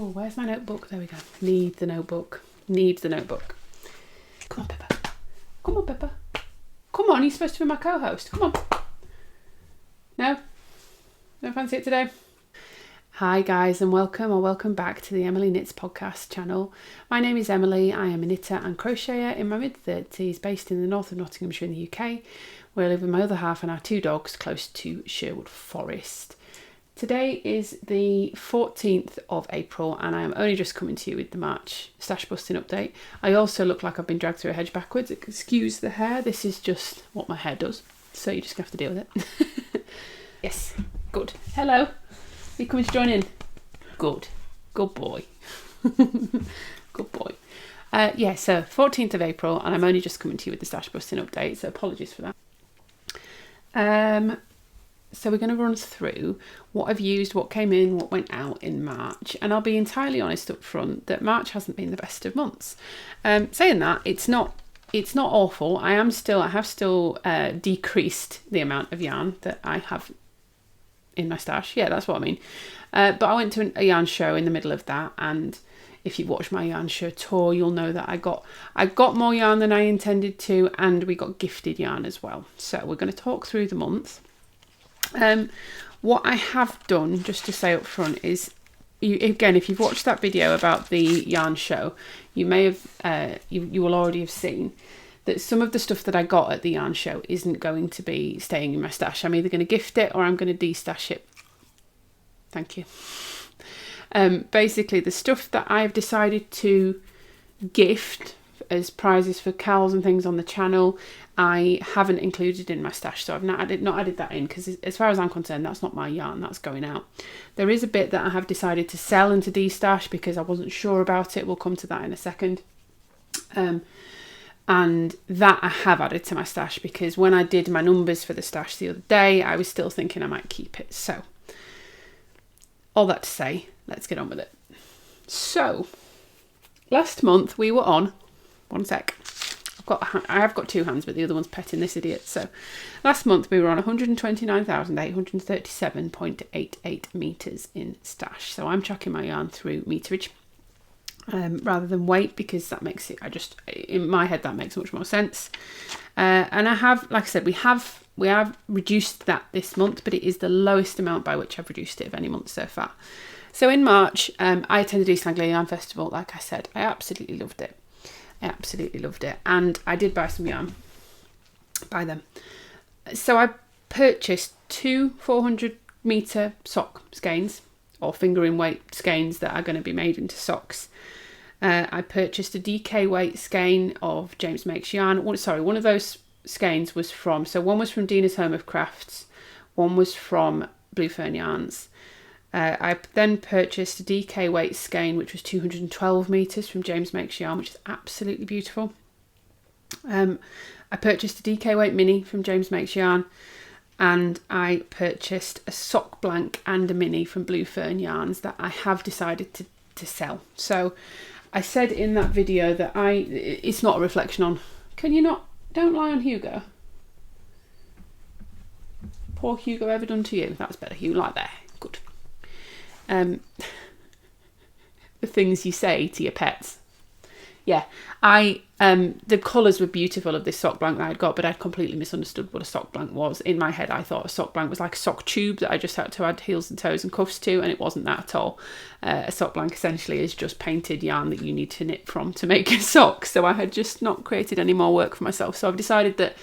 Oh, where's my notebook? There we go. Need the notebook. Needs the notebook. Come on, Pepper. Come on, Pepper. Come on, you're supposed to be my co-host. Come on. No? Don't fancy it today? Hi guys, and welcome back to the Emily Knits podcast channel. My name is Emily. I am a knitter and crocheter in my mid-30s, based in the north of Nottinghamshire in the UK, where I live with my other half and our two dogs close to Sherwood Forest. Today is the 14th of April and I am only just coming to you with the March Stashbusting update. I also look like I've been dragged through a hedge backwards. Excuse the hair, this is just what my hair does, so you just have to deal with it. Yes, good. Hello. You coming to join in? Good boy. Good boy. So 14th of April and I'm only just coming to you with the Stashbusting update, so apologies for that. So we're going to run through what I've used, what came in, what went out in March, and I'll be entirely honest up front that March hasn't been the best of months. Saying that, it's not awful. I have still decreased the amount of yarn that I have in my stash. Yeah, that's what I mean. But I went to a yarn show in the middle of that, and if you've watched my yarn show tour, you'll know that I got more yarn than I intended to, and we got gifted yarn as well. So we're going to talk through the month. What I have done, just to say up front, is if you've watched that video about the yarn show, you may have you will already have seen that some of the stuff that I got at the yarn show isn't going to be staying in my stash. I'm either going to gift it or I'm going to destash it. Thank you. Basically, the stuff that I've decided to gift as prizes for cows and things on the channel, I haven't included in my stash, so I've not added that in, because as far as I'm concerned, that's not my yarn, that's going out. There is a bit that I have decided to sell and to destash because I wasn't sure about it. We'll come to that in a second. And that I have added to my stash because when I did my numbers for the stash the other day, I was still thinking I might keep it. So all that to say, let's get on with it. So last month we were on, one sec, I have got two hands, but the other one's petting this idiot. So last month we were on 129,837.88 metres in stash. So I'm chucking my yarn through meterage rather than weight, because that makes it, in my head, that makes much more sense. And I have, like I said, we have reduced that this month, but it is the lowest amount by which I've reduced it of any month so far. So in March, I attended East Anglia Yarn Festival. Like I said, I absolutely loved it. And I did buy some yarn by them. So I purchased two 400 metre sock skeins, or fingering weight skeins that are going to be made into socks. I purchased a DK weight skein of James Makes Yarn. One of those skeins was from, so one was from Dina's Home of Crafts, one was from Blue Fern Yarns. I then purchased a DK weight skein, which was 212 metres from James Makes Yarn, which is absolutely beautiful. I purchased a DK weight mini from James Makes Yarn, and I purchased a sock blank and a mini from Blue Fern Yarns that I have decided to sell. So I said in that video that it's not a reflection on, don't lie on Hugo. Poor Hugo, ever done to you? That's better, Hugh, like there, good. The things you say to your pets. Yeah, the colours were beautiful of this sock blank that I'd got, but I'd completely misunderstood what a sock blank was. In my head, I thought a sock blank was like a sock tube that I just had to add heels and toes and cuffs to, and it wasn't that at all. A sock blank essentially is just painted yarn that you need to knit from to make a sock. So I had just not created any more work for myself. So I've decided that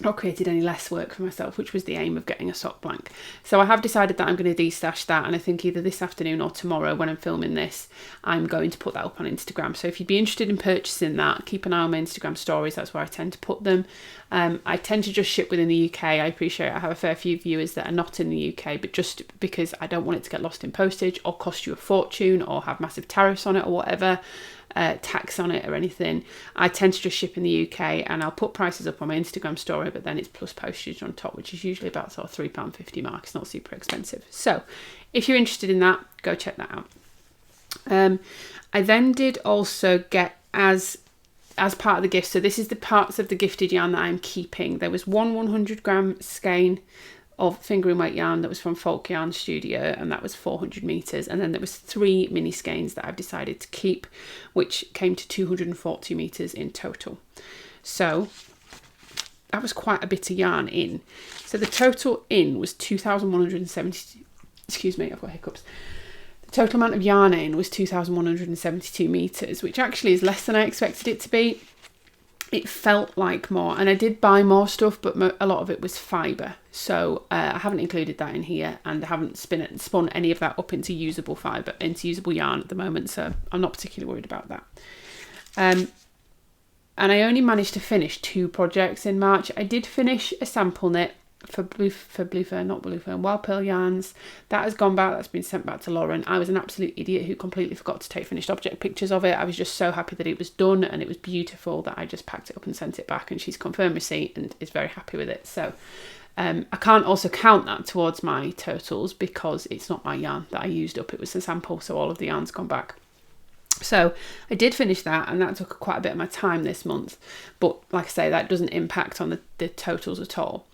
not created any less work for myself, which was the aim of getting a sock blank. So I have decided that I'm going to destash that, and I think either this afternoon or tomorrow when I'm filming this, I'm going to put that up on Instagram. So if you'd be interested in purchasing that, keep an eye on my Instagram stories. That's where I tend to put them. I tend to just ship within the UK. I appreciate I have a fair few viewers that are not in the UK, but just because I don't want it to get lost in postage or cost you a fortune or have massive tariffs on it or whatever, tax on it or anything, I tend to just ship in the UK, and I'll put prices up on my Instagram story, but then it's plus postage on top, which is usually about sort of £3.50 mark. It's not super expensive. So if you're interested in that, go check that out. I then did also get as part of the gift, so this is the parts of the gifted yarn that I'm keeping. There was one 100 gram skein of fingering weight yarn that was from Folk Yarn Studio, and that was 400 meters. And then there was 3 mini skeins that I've decided to keep, which came to 240 meters in total. So that was quite a bit of yarn in. So the total in was 2,170, excuse me, I've got hiccups. The total amount of yarn in was 2,172 meters, which actually is less than I expected it to be. It felt like more, and I did buy more stuff, but a lot of it was fibre. So I haven't included that in here, and I haven't spun any of that up into usable fibre, into usable yarn at the moment. So I'm not particularly worried about that. And I only managed to finish 2 projects in March. I did finish a sample knit for Wild Pearl yarns. That has gone back, that's been sent back to Lauren. I was an absolute idiot who completely forgot to take finished object pictures of it. I was just so happy that it was done and it was beautiful that I just packed it up and sent it back, and she's confirmed receipt and is very happy with it. So I can't also count that towards my totals because it's not my yarn that I used up, it was a sample, so all of the yarn's gone back. So I did finish that, and that took quite a bit of my time this month, but like I say, that doesn't impact on the totals at all.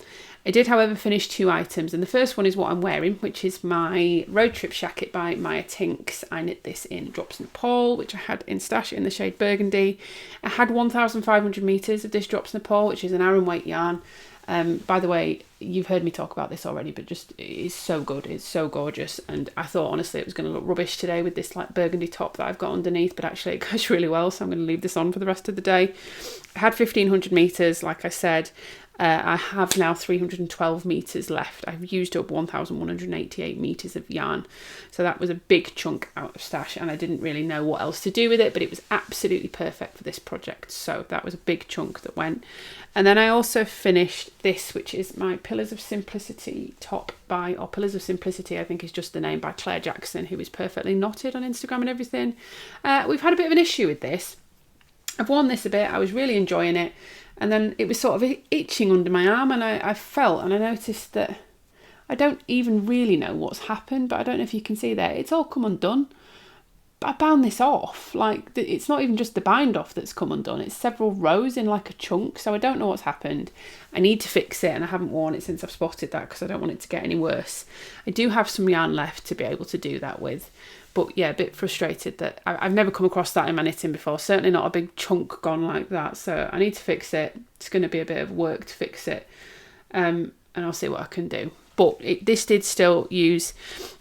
I did, however, finish 2 items, and the first one is what I'm wearing, which is my Roadtrip jacket by Maya Tinks. I knit this in Drops Nepal, which I had in stash in the shade Burgundy. I had 1,500 meters of this Drops Nepal, which is an Aran weight yarn. By the way, you've heard me talk about this already, but just it is so good, it's so gorgeous, and I thought honestly it was going to look rubbish today with this like burgundy top that I've got underneath, but actually it goes really well, so I'm going to leave this on for the rest of the day. I had 1,500 meters, like I said. I have now 312 meters left. I've used up 1,188 meters of yarn, so that was a big chunk out of stash, and I didn't really know what else to do with it, but it was absolutely perfect for this project, so that was a big chunk that went. And then I also finished this, which is my Pillars of SimpliciTee top by, or Pillars of SimpliciTee I think is just the name, by Claire Jackson, who is perfectly knotted on Instagram and everything. We've had a bit of an issue with this. I've worn this a bit, I was really enjoying it, and then it was sort of itching under my arm, and I felt, and I noticed that I don't even really know what's happened, but I don't know if you can see there, it's all come undone. But I bound this off, like it's not even just the bind off that's come undone, it's several rows in like a chunk, so I don't know what's happened. I need to fix it, and I haven't worn it since I've spotted that because I don't want it to get any worse. I do have some yarn left to be able to do that with, but yeah, a bit frustrated that I've never come across that in my knitting before, certainly not a big chunk gone like that, so I need to fix it. It's going to be a bit of work to fix it, and I'll see what I can do. But this did still use,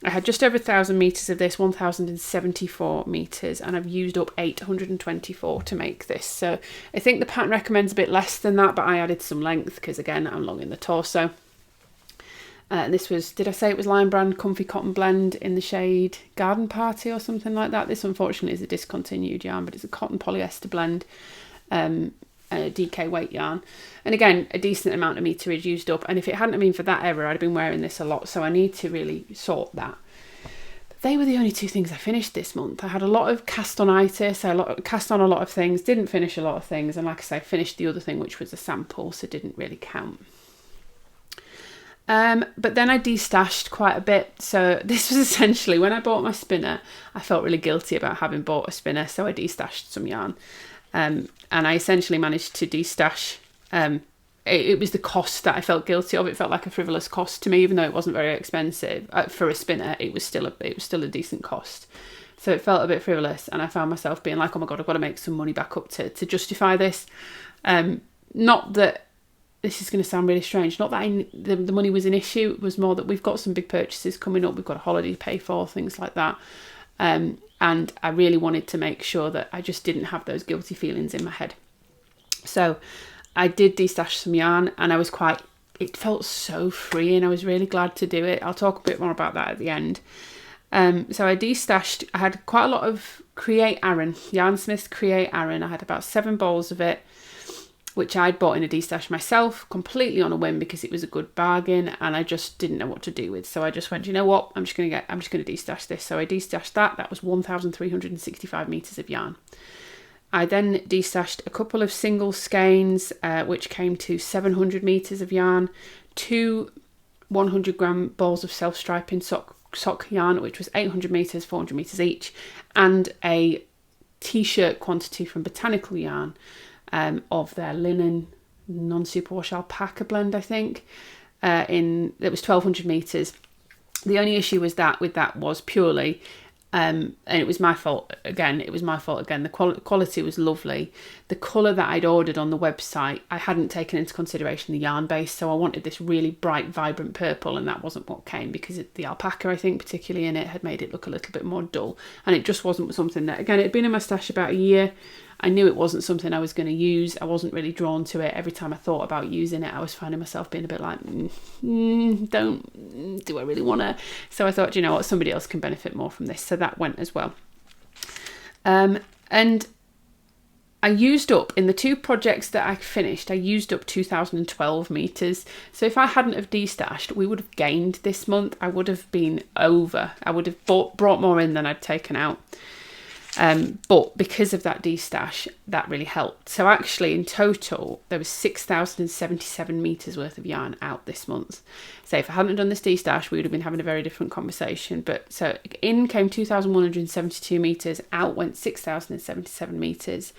I had just over 1,000 meters of this, 1,074 meters, and I've used up 824 to make this. So I think the pattern recommends a bit less than that, but I added some length because again, I'm long in the torso. And this was, did I say it was Lion Brand Comfy Cotton Blend in the shade Garden Party or something like that? This unfortunately is a discontinued yarn, but it's a cotton polyester blend. A DK weight yarn, and again a decent amount of meterage used up, and if it hadn't been for that error I'd have been wearing this a lot, so I need to really sort that. But they were the only 2 things I finished this month. I had a lot of cast-on-itis, I cast on a lot of things, didn't finish a lot of things, and like I say, finished the other thing which was a sample, so didn't really count. But then I destashed quite a bit, so this was essentially when I bought my spinner I felt really guilty about having bought a spinner, so I destashed some yarn. And I essentially managed to destash. It was the cost that I felt guilty of. It felt like a frivolous cost to me, even though it wasn't very expensive for a spinner. It was still a decent cost. So it felt a bit frivolous, and I found myself being like, "Oh my god, I've got to make some money back up to justify this." Not that this is going to sound really strange. Not that the money was an issue. It was more that we've got some big purchases coming up. We've got a holiday to pay for, things like that. And I really wanted to make sure that I just didn't have those guilty feelings in my head. So I did destash some yarn, and I was it felt so freeing. I was really glad to do it. I'll talk a bit more about that at the end. So I destashed, I had quite a lot of Create Aran, Yarnsmith's Create Aran. I had about 7 balls of it, which I'd bought in a destash myself, completely on a whim because it was a good bargain, and I just didn't know what to do with. So I just went, you know what, I'm just going to destash this. So I destashed that. That was 1,365 meters of yarn. I then destashed a couple of single skeins, which came to 700 meters of yarn, 2 100-gram balls of self-striping sock yarn, which was 800 meters, 400 meters each, and a t-shirt quantity from Botanical Yarn, of their linen non-superwash alpaca blend, I think. that was 1200 meters. The only issue was that was purely, and it was my fault again. The quality was lovely. The colour that I'd ordered on the website, I hadn't taken into consideration the yarn base, so I wanted this really bright, vibrant purple, and that wasn't what came, because the alpaca, I think, particularly in it, had made it look a little bit more dull, and it just wasn't something that, again, it had been in my stash about a year. I knew it wasn't something I was going to use. I wasn't really drawn to it. Every time I thought about using it, I was finding myself being a bit like, do I really want to? So I thought, you know what, somebody else can benefit more from this. So that went as well. And I used up, in the 2 projects that I finished, I used up 2012 meters. So if I hadn't have destashed, we would have gained this month. I would have been over. I would have brought more in than I'd taken out. But because of that destash, that really helped. So actually, in total, there was 6,077 meters worth of yarn out this month. So if I hadn't done this destash, we would have been having a very different conversation. But so in came 2,172 meters, out went 6,077 meters.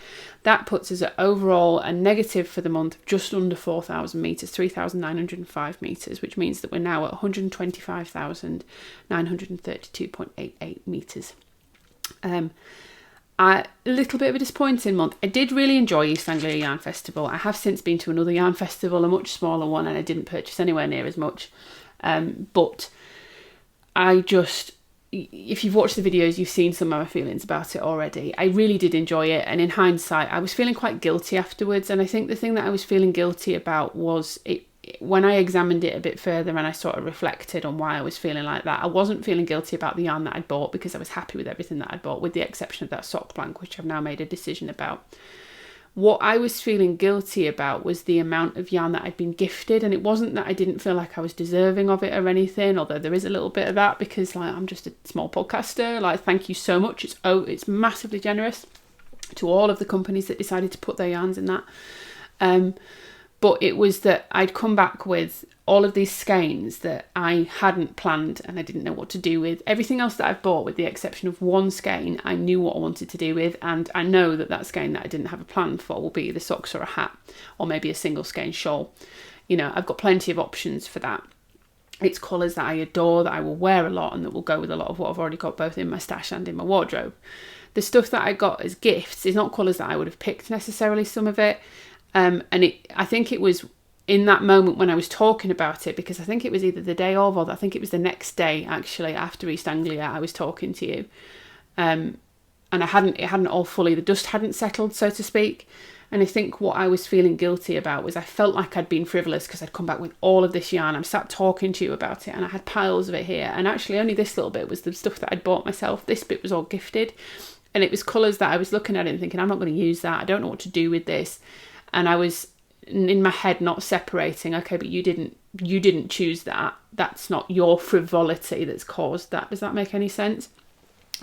That puts us at overall a negative for the month of just under 4,000 meters, 3,905 meters, which means that we're now at 125,932.88 meters. A little bit of a disappointing month. I did really enjoy East Anglia Yarn Festival. I have since been to another yarn festival, a much smaller one, and I didn't purchase anywhere near as much. But I just, if you've watched the videos, you've seen some of my feelings about it already. I really did enjoy it, and in hindsight, I was feeling quite guilty afterwards. And I think the thing that I was feeling guilty about was when I examined it a bit further and I sort of reflected on why I was feeling like that. I wasn't feeling guilty about the yarn that I'd bought, because I was happy with everything that I'd bought, with the exception of that sock blank, which I've now made a decision about. What I was feeling guilty about was the amount of yarn that I'd been gifted, and it wasn't that I didn't feel like I was deserving of it or anything, although there is a little bit of that, because like, I'm just a small podcaster. Like, thank you so much. It's massively generous to all of the companies that decided to put their yarns in that. But it was that I'd come back with all of these skeins that I hadn't planned and I didn't know what to do with. Everything else that I've bought, with the exception of one skein, I knew what I wanted to do with, and I know that skein that I didn't have a plan for will be the socks or a hat, or maybe a single skein shawl. You know, I've got plenty of options for that. It's colours that I adore, that I will wear a lot, and that will go with a lot of what I've already got both in my stash and in my wardrobe. The stuff that I got as gifts is not colours that I would have picked necessarily, some of it. I think it was in that moment when I was talking about it, because I think it was either the day of, or I think it was the next day, actually, after East Anglia, I was talking to you. And it hadn't all fully, the dust hadn't settled, so to speak. And I think what I was feeling guilty about was I felt like I'd been frivolous, because I'd come back with all of this yarn. I'm sat talking to you about it, and I had piles of it here. And actually only this little bit was the stuff that I'd bought myself. This bit was all gifted. And it was colours that I was looking at it and thinking, I'm not going to use that. I don't know what to do with this. And I was in my head not separating, okay, but you didn't choose that. That's not your frivolity that's caused that. Does that make any sense?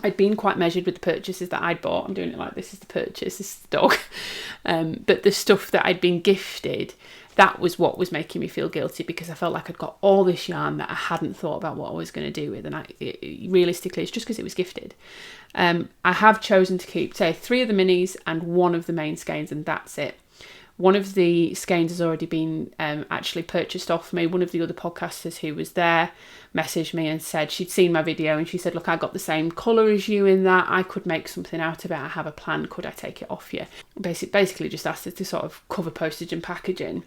I'd been quite measured with the purchases that I'd bought. I'm doing it like this is the purchase, this is the dog. But the stuff that I'd been gifted, that was what was making me feel guilty, because I felt like I'd got all this yarn that I hadn't thought about what I was going to do with. And realistically, it's just because it was gifted. I have chosen to keep, say, 3 of the minis and 1 of the main skeins, and that's it. One of the skeins has already been actually purchased off me. One of the other podcasters who was there messaged me and said she'd seen my video, and she said, look, I got the same colour as you in that. I could make something out of it. I have a plan. Could I take it off you? Basically just asked her to sort of cover postage and packaging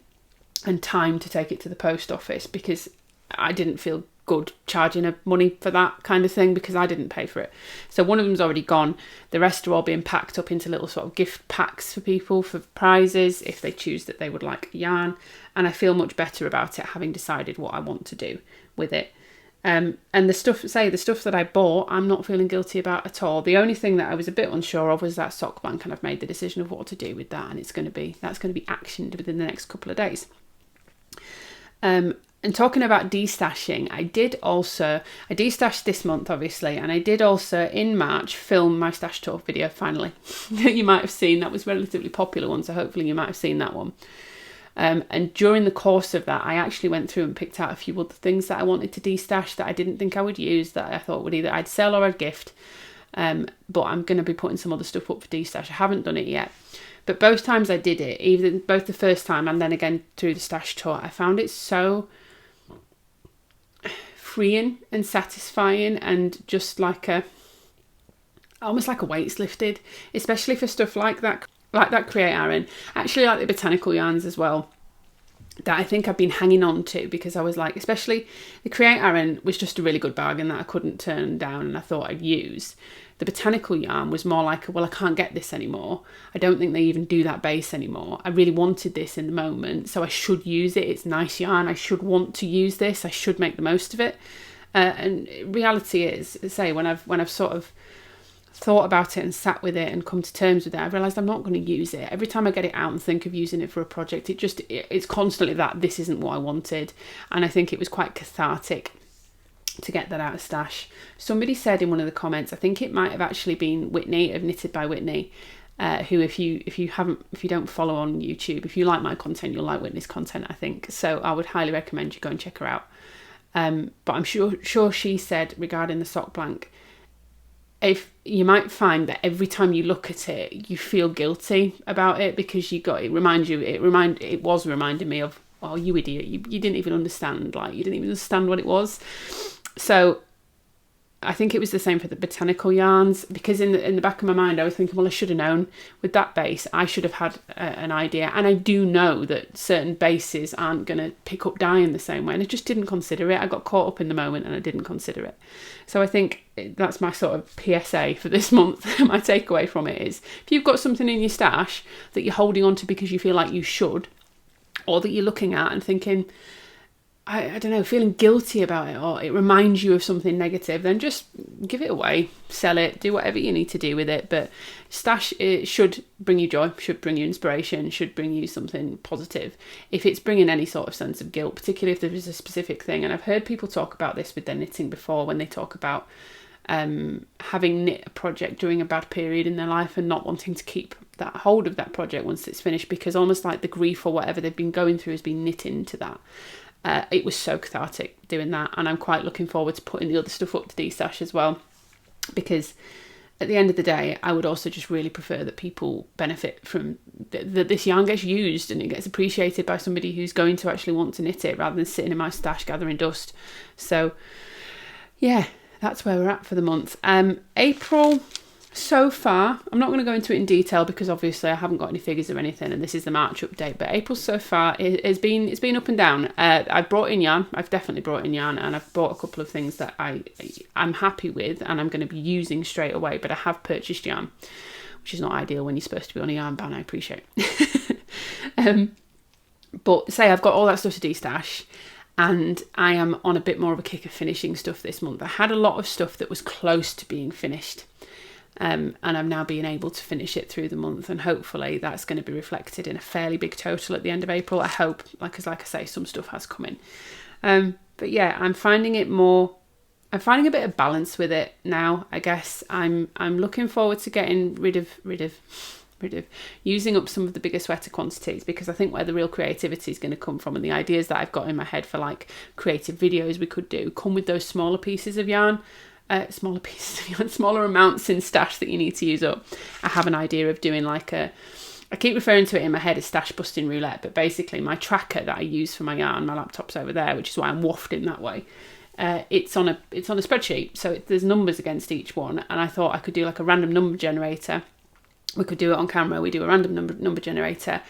and time to take it to the post office, because I didn't feel good charging her money for that kind of thing, because I didn't pay for it. So one of them's already gone. The rest are all being packed up into little sort of gift packs for people for prizes if they choose that they would like yarn. And I feel much better about it, having decided what I want to do with it. And the stuff that I bought, I'm not feeling guilty about at all. The only thing that I was a bit unsure of was that sock blank, and I've made the decision of what to do with that, and that's going to be actioned within the next couple of days. And talking about destashing, I destashed this month, obviously, and I did also in March film my stash tour video finally. You might have seen, that was a relatively popular one, so hopefully you might have seen that one. And during the course of that, I actually went through and picked out a few other things that I wanted to destash that I didn't think I would use, that I thought would either I'd sell or I'd gift. But I'm going to be putting some other stuff up for destash. I haven't done it yet. But both times I did it, both the first time and then again through the stash tour, I found it so freeing and satisfying, and just like almost like a weight's lifted, especially for stuff like that Create Aaron. Actually, like the botanical yarns as well, that I think I've been hanging on to, because I was like, especially the Create Aaron was just a really good bargain that I couldn't turn down and I thought I'd use. The botanical yarn was more like, well, I can't get this anymore. I don't think they even do that base anymore. I really wanted this in the moment, so I should use it. It's nice yarn. I should want to use this. I should make the most of it. And reality is, say, when I've sort of thought about it and sat with it and come to terms with it, I've realised I'm not going to use it. Every time I get it out and think of using it for a project, it's constantly that this isn't what I wanted. And I think it was quite cathartic to get that out of stash. Somebody said in one of the comments, I think it might have actually been Whitney of Knitted by Whitney, who if you don't follow on YouTube, if you like my content, you'll like Whitney's content, I think. So I would highly recommend you go and check her out. But I'm sure she said regarding the sock blank, if you might find that every time you look at it, you feel guilty about it, because it was reminding me of, oh, you idiot, you didn't even understand, like, you didn't even understand what it was. So I think it was the same for the botanical yarns, because in the back of my mind I was thinking, well, I should have known with that base, I should have had an idea. And I do know that certain bases aren't going to pick up dye in the same way, and I just didn't consider it. I got caught up in the moment and I didn't consider it. So I think that's my sort of PSA for this month. My takeaway from it is, if you've got something in your stash that you're holding on to because you feel like you should, or that you're looking at and thinking, I don't know, feeling guilty about it, or it reminds you of something negative, then just give it away, sell it, do whatever you need to do with it. But stash, it should bring you joy, should bring you inspiration, should bring you something positive. If it's bringing any sort of sense of guilt, particularly if there is a specific thing, and I've heard people talk about this with their knitting before, when they talk about having knit a project during a bad period in their life and not wanting to keep that hold of that project once it's finished, because almost like the grief or whatever they've been going through has been knit into that. It was so cathartic doing that, and I'm quite looking forward to putting the other stuff up to Destash as well, because at the end of the day, I would also just really prefer that people benefit from that this yarn gets used and it gets appreciated by somebody who's going to actually want to knit it, rather than sitting in my stash gathering dust. So yeah, that's where we're at for the month. April so far, I'm not going to go into it in detail because obviously I haven't got any figures or anything, and this is the March update, but April so far it's been up and down. I've brought in yarn, I've definitely brought in yarn, and I've bought a couple of things that I'm happy with and I'm going to be using straight away, but I have purchased yarn, which is not ideal when you're supposed to be on a yarn ban, I appreciate. But say I've got all that stuff to destash, and I am on a bit more of a kick of finishing stuff this month. I had a lot of stuff that was close to being finished. And I'm now being able to finish it through the month, and hopefully that's going to be reflected in a fairly big total at the end of April. I hope, like I say, some stuff has come in. But yeah, I'm finding a bit of balance with it now. I guess I'm looking forward to getting rid of using up some of the bigger sweater quantities, because I think where the real creativity is going to come from, and the ideas that I've got in my head for like creative videos we could do, come with those smaller pieces of yarn. Smaller amounts in stash that you need to use up. I have an idea of doing like I keep referring to it in my head as Stashbusting roulette, but basically my tracker that I use for my yarn, my laptop's over there, which is why I'm wafting that way. It's on a spreadsheet, so there's numbers against each one, and I thought I could do like a random number generator. We could do it on camera. We do a random number generator,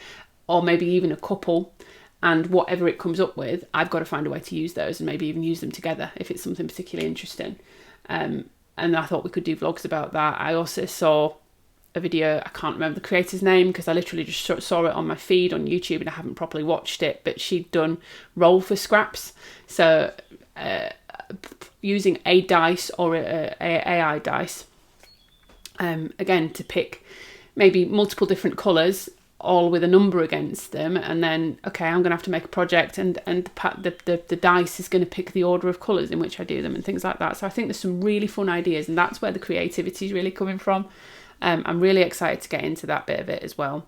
or maybe even a couple. And whatever it comes up with, I've got to find a way to use those, and maybe even use them together if it's something particularly interesting. And I thought we could do vlogs about that. I also saw a video, I can't remember the creator's name because I literally just saw it on my feed on YouTube and I haven't properly watched it, but she'd done roll for scraps. So using a dice or a AI dice, again, to pick maybe multiple different colours, all with a number against them, and then okay, I'm gonna have to make a project, and the dice is going to pick the order of colours in which I do them and things like that. So I think there's some really fun ideas, and that's where the creativity is really coming from. I'm really excited to get into that bit of it as well.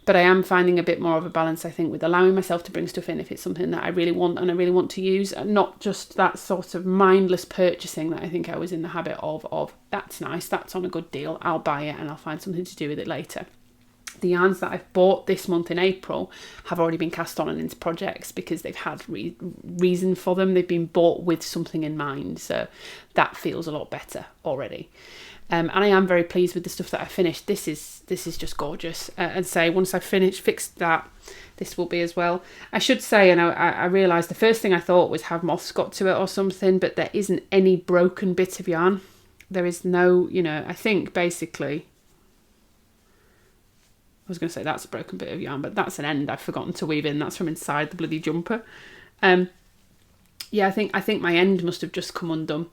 But I am finding a bit more of a balance, I think, with allowing myself to bring stuff in if it's something that I really want and I really want to use, and not just that sort of mindless purchasing that I think I was in the habit of that's nice, that's on a good deal, I'll buy it and I'll find something to do with it later. The yarns that I've bought this month in April have already been cast on and into projects because they've had reason for them. They've been bought with something in mind. So that feels a lot better already. And I am very pleased with the stuff that I finished. This is just gorgeous. And say once I've fixed that, this will be as well. I should say, and I realised the first thing I thought was have moths got to it or something, but there isn't any broken bit of yarn. There is no, I think basically... I was going to say that's a broken bit of yarn, but that's an end I've forgotten to weave in. That's from inside the bloody jumper. Yeah, I think my end must have just come undone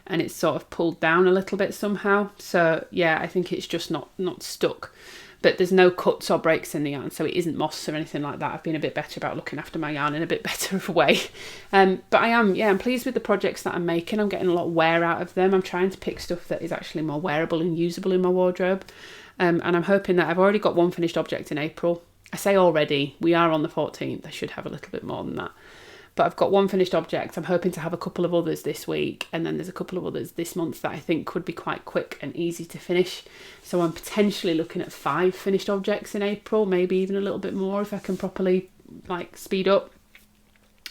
and it's sort of pulled down a little bit somehow. So yeah, I think it's just not stuck. But there's no cuts or breaks in the yarn, so it isn't moss or anything like that. I've been a bit better about looking after my yarn in a bit better of a way. But I'm pleased with the projects that I'm making. I'm getting a lot of wear out of them. I'm trying to pick stuff that is actually more wearable and usable in my wardrobe. And I'm hoping that I've already got one finished object in April. I say already, we are on the 14th. I should have a little bit more than that. But I've got one finished object. I'm hoping to have a couple of others this week. And then there's a couple of others this month that I think could be quite quick and easy to finish. So I'm potentially looking at 5 finished objects in April, maybe even a little bit more if I can properly speed up.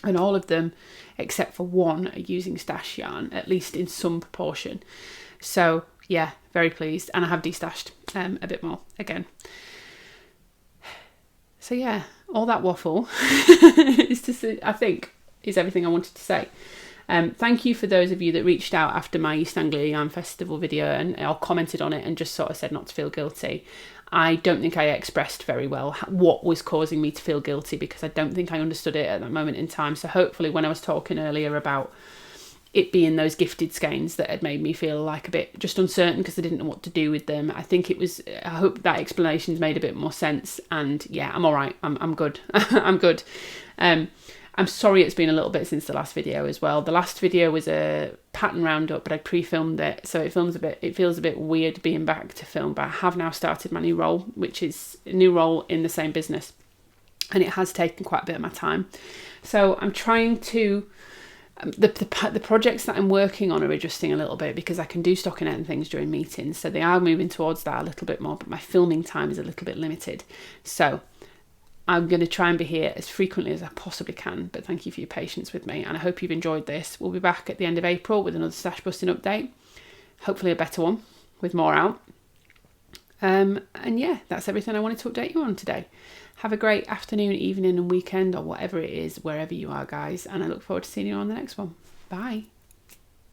And all of them, except for one, are using stash yarn, at least in some proportion. So yeah, very pleased. And I have destashed a bit more again. So yeah, all that waffle I think is everything I wanted to say. Thank you for those of you that reached out after my East Anglia Yarn Festival video and or commented on it and just sort of said not to feel guilty. I don't think I expressed very well what was causing me to feel guilty because I don't think I understood it at that moment in time. So hopefully when I was talking earlier about it being those gifted skeins that had made me feel like a bit just uncertain because I didn't know what to do with them. I hope that explanation's made a bit more sense. And yeah, I'm all right. I'm good. I'm good. I'm sorry it's been a little bit since the last video as well. The last video was a pattern roundup, but I pre-filmed it, so it feels a bit weird being back to film. But I have now started my new role, which is a new role in the same business, and it has taken quite a bit of my time. So I'm trying to. The projects that I'm working on are adjusting a little bit because I can do stockinette and things during meetings, so they are moving towards that a little bit more, but my filming time is a little bit limited. So I'm going to try and be here as frequently as I possibly can, but thank you for your patience with me, and I hope you've enjoyed this. We'll be back at the end of April with another Stashbusting update, hopefully a better one with more out. And yeah, that's everything I wanted to update you on today. Have a great afternoon, evening and weekend or whatever it is, wherever you are, guys. And I look forward to seeing you on the next one. Bye.